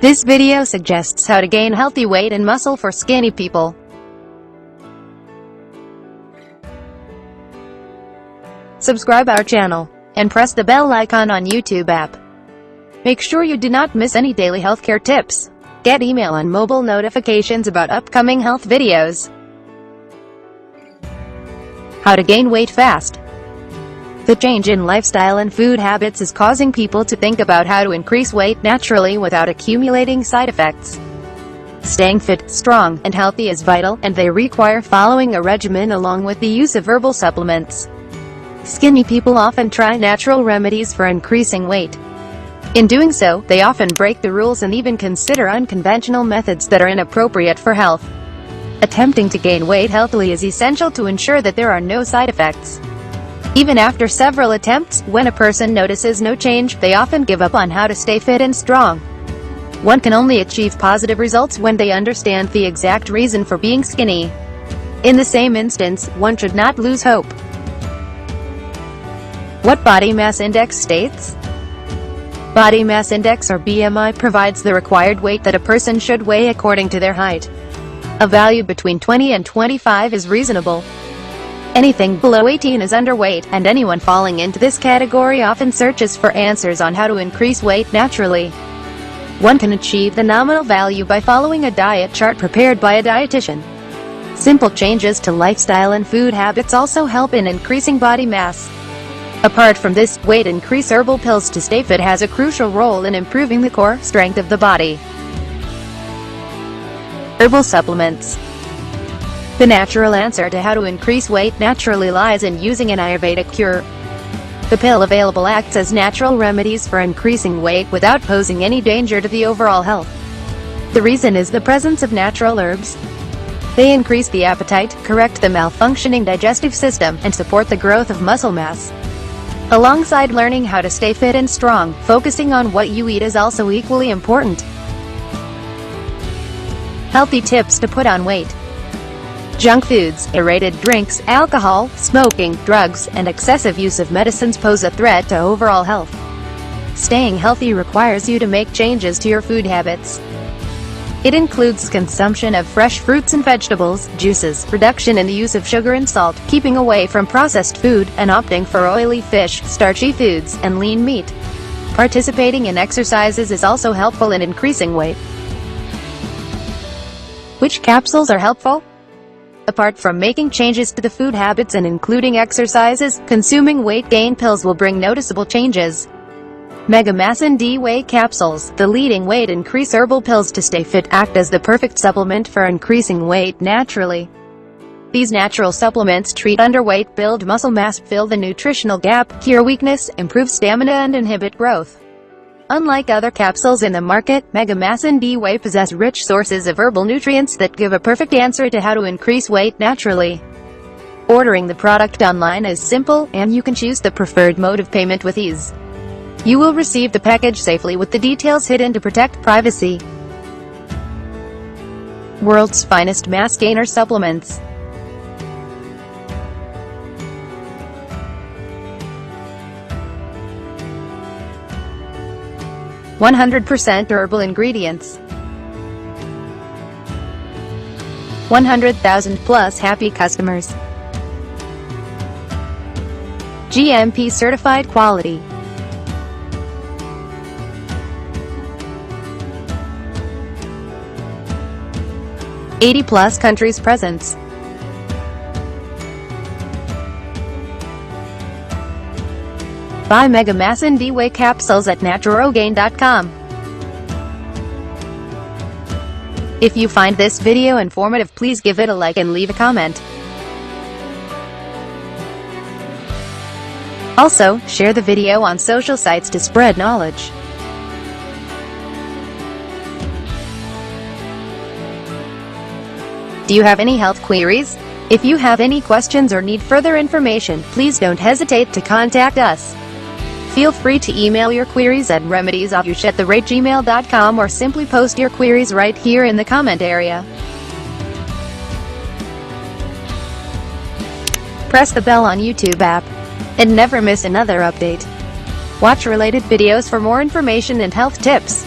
This video suggests how to gain healthy weight and muscle for skinny people. Subscribe our channel, and press the bell icon on YouTube app. Make sure you do not miss any daily healthcare tips. Get email and mobile notifications about upcoming health videos. How to gain weight fast. The change in lifestyle and food habits is causing people to think about how to increase weight naturally without accumulating side effects. Staying fit, strong, and healthy is vital, and they require following a regimen along with the use of herbal supplements. Skinny people often try natural remedies for increasing weight. In doing so, they often break the rules and even consider unconventional methods that are inappropriate for health. Attempting to gain weight healthily is essential to ensure that there are no side effects. Even after several attempts, when a person notices no change, they often give up on how to stay fit and strong. One can only achieve positive results when they understand the exact reason for being skinny. In the same instance, one should not lose hope. What body mass index states? Body mass index, or BMI, provides the required weight that a person should weigh according to their height. A value between 20 and 25 is reasonable. Anything below 18 is underweight, and anyone falling into this category often searches for answers on how to increase weight naturally. One can achieve the nominal value by following a diet chart prepared by a dietitian. Simple changes to lifestyle and food habits also help in increasing body mass. Apart from this, weight increase herbal pills to stay fit has a crucial role in improving the core strength of the body. Herbal supplements. The natural answer to how to increase weight naturally lies in using an Ayurvedic cure. The pill available acts as natural remedies for increasing weight without posing any danger to the overall health. The reason is the presence of natural herbs. They increase the appetite, correct the malfunctioning digestive system, and support the growth of muscle mass. Alongside learning how to stay fit and strong, focusing on what you eat is also equally important. Healthy tips to put on weight. Junk foods, aerated drinks, alcohol, smoking, drugs, and excessive use of medicines pose a threat to overall health. Staying healthy requires you to make changes to your food habits. It includes consumption of fresh fruits and vegetables, juices, reduction in the use of sugar and salt, keeping away from processed food, and opting for oily fish, starchy foods, and lean meat. Participating in exercises is also helpful in increasing weight. Which capsules are helpful? Apart from making changes to the food habits and including exercises, consuming weight gain pills will bring noticeable changes. Mass and D-Whey capsules, the leading weight increase herbal pills to stay fit, act as the perfect supplement for increasing weight naturally. These natural supplements treat underweight, build muscle mass, fill the nutritional gap, cure weakness, improve stamina, and inhibit growth. Unlike other capsules in the market, Mass and D-Whey possess rich sources of herbal nutrients that give a perfect answer to how to increase weight naturally. Ordering the product online is simple, and you can choose the preferred mode of payment with ease. You will receive the package safely with the details hidden to protect privacy. World's finest mass gainer supplements. %100% herbal ingredients. 100,000 plus happy customers. GMP certified quality. +80 countries presence. Buy Mass and D-Whey capsules at naturogain.com. If you find this video informative, please give it a like and leave a comment. Also, share the video on social sites to spread knowledge. Do you have any health queries? If you have any questions or need further information, please don't hesitate to contact us. Feel free to email your queries at remediesofyoush@gmail.com or simply post your queries right here in the comment area. Press the bell on YouTube app and never miss another update. Watch related videos for more information and health tips.